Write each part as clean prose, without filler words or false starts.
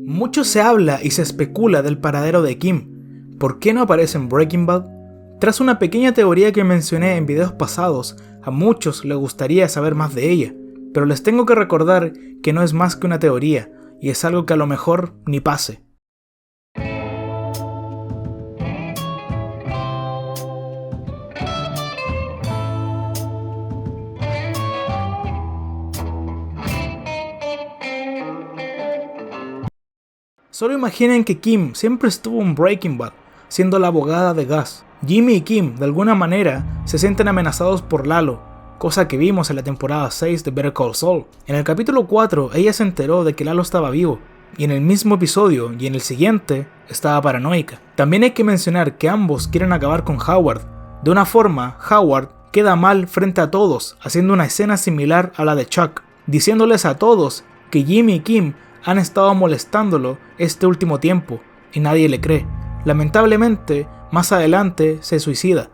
Mucho se habla y se especula del paradero de Kim. ¿Por qué no aparece en Breaking Bad? Tras una pequeña teoría que mencioné en videos pasados, a muchos les gustaría saber más de ella, pero les tengo que recordar que no es más que una teoría, y es algo que a lo mejor ni pase. Solo imaginen que Kim siempre estuvo en Breaking Bad, siendo la abogada de Gus. Jimmy y Kim, de alguna manera, se sienten amenazados por Lalo, cosa que vimos en la temporada 6 de Better Call Saul. En el capítulo 4, ella se enteró de que Lalo estaba vivo, y en el mismo episodio y en el siguiente, estaba paranoica. También hay que mencionar que ambos quieren acabar con Howard. De una forma, Howard queda mal frente a todos, haciendo una escena similar a la de Chuck, diciéndoles a todos que Jimmy y Kim han estado molestándolo este último tiempo, y nadie le cree. Lamentablemente, más adelante se suicida.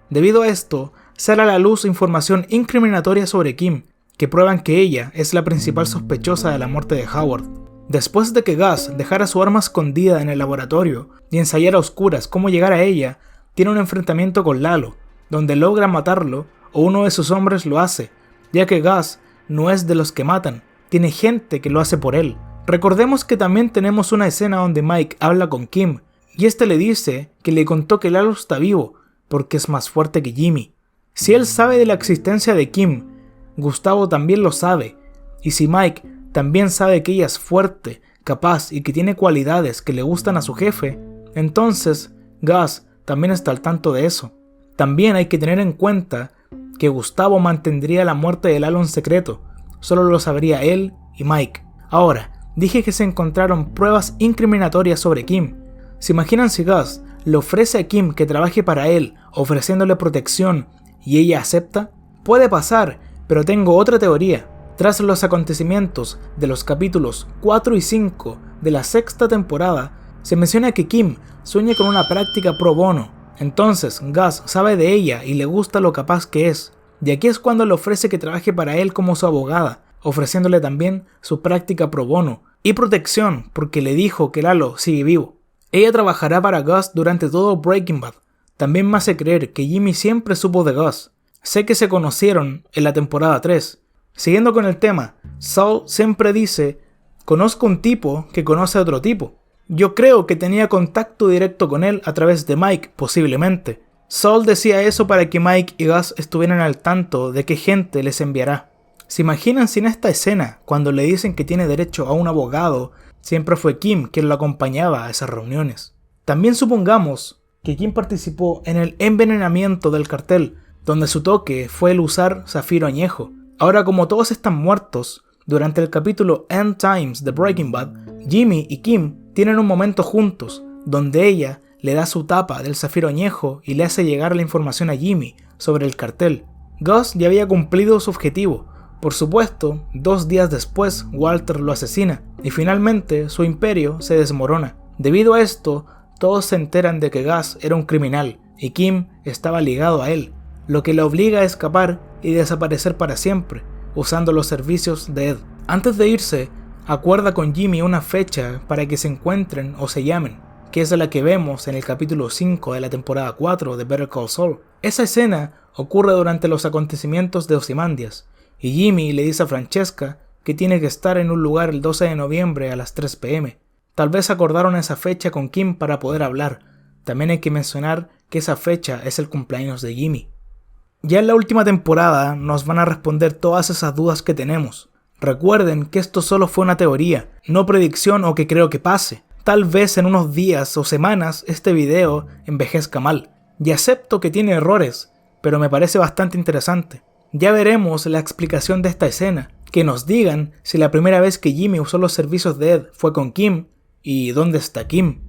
Debido a esto, sale a la luz información incriminatoria sobre Kim, que prueban que ella es la principal sospechosa de la muerte de Howard. Después de que Gus dejara su arma escondida en el laboratorio y ensayara a oscuras cómo llegar a ella, tiene un enfrentamiento con Lalo, donde logra matarlo o uno de sus hombres lo hace, ya que Gus no es de los que matan, tiene gente que lo hace por él. Recordemos que también tenemos una escena donde Mike habla con Kim, y este le dice que le contó que Lalo está vivo, porque es más fuerte que Jimmy. Si él sabe de la existencia de Kim, Gustavo también lo sabe, y si Mike también sabe que ella es fuerte, capaz y que tiene cualidades que le gustan a su jefe, entonces Gus también está al tanto de eso. También hay que tener en cuenta que Gustavo mantendría la muerte de Lalo en secreto, solo lo sabría él y Mike. Ahora, dije que se encontraron pruebas incriminatorias sobre Kim. ¿Se imaginan si Gus le ofrece a Kim que trabaje para él, ofreciéndole protección, y ella acepta? Puede pasar, pero tengo otra teoría. Tras los acontecimientos de los capítulos 4 y 5 de la sexta temporada, se menciona que Kim sueña con una práctica pro bono. Entonces Gus sabe de ella y le gusta lo capaz que es. Y aquí es cuando le ofrece que trabaje para él como su abogada, ofreciéndole también su práctica pro bono y protección porque le dijo que Lalo sigue vivo. Ella trabajará para Gus durante todo Breaking Bad. También me hace creer que Jimmy siempre supo de Gus. Sé que se conocieron en la temporada 3. Siguiendo con el tema, Saul siempre dice: conozco un tipo que conoce a otro tipo. Yo creo que tenía contacto directo con él a través de Mike, posiblemente. Saul decía eso para que Mike y Gus estuvieran al tanto de qué gente les enviará. ¿Se imaginan si en esta escena, cuando le dicen que tiene derecho a un abogado, siempre fue Kim quien lo acompañaba a esas reuniones? También supongamos que Kim participó en el envenenamiento del cartel, donde su toque fue el usar zafiro añejo. Ahora, como todos están muertos, durante el capítulo End Times de Breaking Bad, Jimmy y Kim tienen un momento juntos, donde ella le da su tapa del zafiro añejo y le hace llegar la información a Jimmy sobre el cartel. Gus ya había cumplido su objetivo. Por supuesto, 2 días después Walter lo asesina y finalmente su imperio se desmorona. Debido a esto, todos se enteran de que Gus era un criminal y Kim estaba ligado a él, lo que le obliga a escapar y desaparecer para siempre, usando los servicios de Ed. Antes de irse, acuerda con Jimmy una fecha para que se encuentren o se llamen, que es la que vemos en el capítulo 5 de la temporada 4 de Better Call Saul. Esa escena ocurre durante los acontecimientos de Ozymandias, y Jimmy le dice a Francesca que tiene que estar en un lugar el 12 de noviembre a las 3 p.m. Tal vez acordaron esa fecha con Kim para poder hablar. También hay que mencionar que esa fecha es el cumpleaños de Jimmy. Ya en la última temporada nos van a responder todas esas dudas que tenemos. Recuerden que esto solo fue una teoría, no predicción o que creo que pase. Tal vez en unos días o semanas este video envejezca mal. Y acepto que tiene errores, pero me parece bastante interesante. Ya veremos la explicación de esta escena, que nos digan si la primera vez que Jimmy usó los servicios de Ed fue con Kim y dónde está Kim.